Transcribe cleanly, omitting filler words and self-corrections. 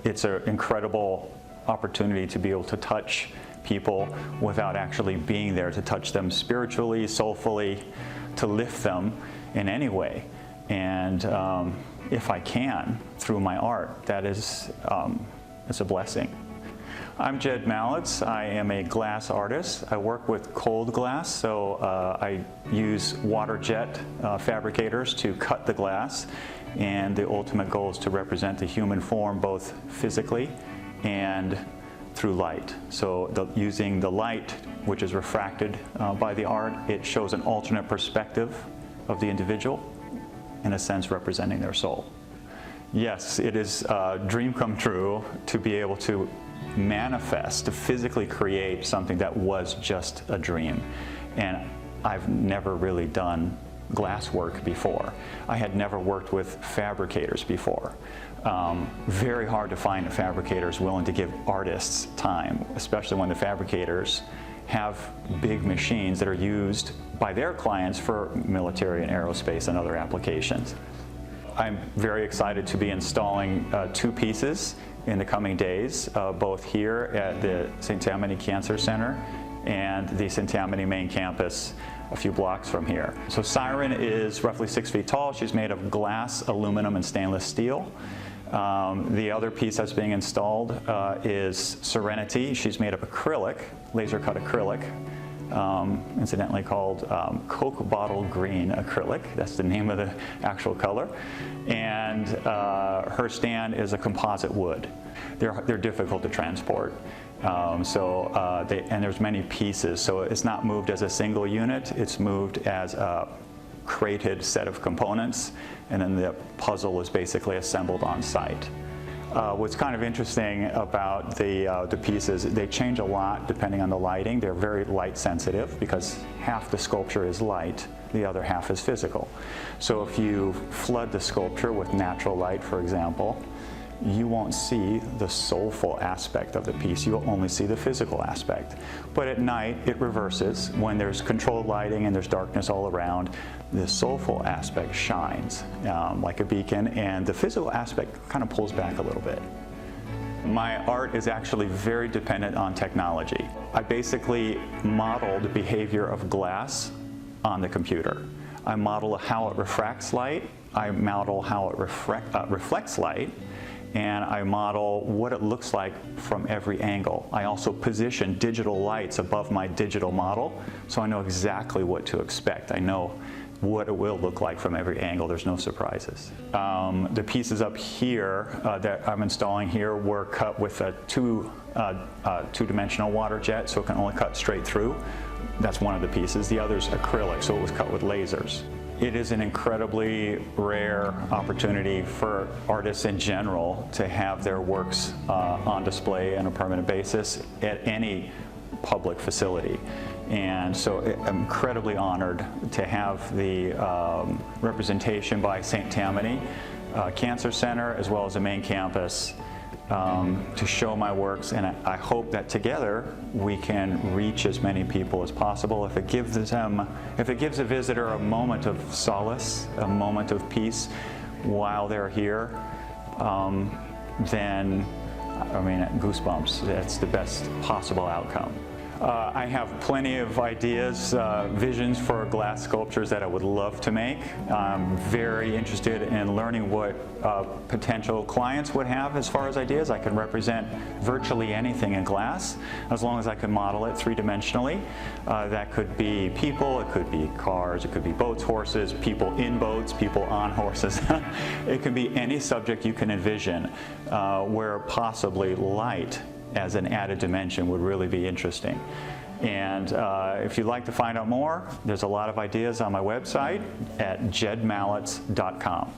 It's an incredible opportunity to be able to touch people without actually being there, to touch them spiritually, soulfully, to lift them in any way. And if I can, through my art, that is it's a blessing. I'm Jed Malitz. I am a glass artist. I work with cold glass, so I use water jet fabricators to cut the glass, and the ultimate goal is to represent the human form both physically and through light. So using the light, which is refracted by the art, it shows an alternate perspective of the individual, in a sense representing their soul. Yes, it is a dream come true to be able to manifest, to physically create something that was just a dream. And I've never really done glass work before. I had never worked with fabricators before. Very hard to find fabricators willing to give artists time, especially when the fabricators have big machines that are used by their clients for military and aerospace and other applications. I'm very excited to be installing 2 pieces in the coming days, both here at the St. Tammany Cancer Center and the St. Tammany main campus a few blocks from here. So Siren is roughly 6 feet tall. She's made of glass, aluminum, and stainless steel. The other piece that's being installed is Serenity. She's made of acrylic, laser cut acrylic, incidentally called Coke bottle green acrylic. That's the name of the actual color. And her stand is a composite wood. They're difficult to transport. And there's many pieces, so it's not moved as a single unit. It's moved as a crated set of components, and then the puzzle is basically assembled on site. What's kind of interesting about the pieces, they change a lot depending on the lighting. They're very light sensitive because half the sculpture is light, the other half is physical. So if you flood the sculpture with natural light, for example, you won't see the soulful aspect of the piece. You'll only see the physical aspect. But at night, it reverses. When there's controlled lighting and there's darkness all around, the soulful aspect shines like a beacon, and the physical aspect kind of pulls back a little bit. My art is actually very dependent on technology. I basically model the behavior of glass on the computer. I model how it refracts light. I model how it reflects light. And I model what it looks like from every angle. I also position digital lights above my digital model, so I know exactly what to expect. I know what it will look like from every angle. There's no surprises. The pieces up here that I'm installing here were cut with a two-dimensional water jet, so it can only cut straight through. That's one of the pieces. The other's acrylic, so it was cut with lasers. It is an incredibly rare opportunity for artists in general to have their works on display on a permanent basis at any public facility. And so I'm incredibly honored to have the representation by St. Tammany Cancer Center as well as the main campus to show my works, and I hope that together we can reach as many people as possible. If it gives a visitor a moment of solace, a moment of peace while they're here, then, I mean, goosebumps. That's the best possible outcome. I have plenty of ideas, visions for glass sculptures that I would love to make. I'm very interested in learning what potential clients would have as far as ideas. I can represent virtually anything in glass as long as I can model it 3-dimensionally. That could be people, it could be cars, it could be boats, horses, people in boats, people on horses. It could be any subject you can envision where possibly light as an added dimension would really be interesting. And if you'd like to find out more, there's a lot of ideas on my website at jedmalitz.com.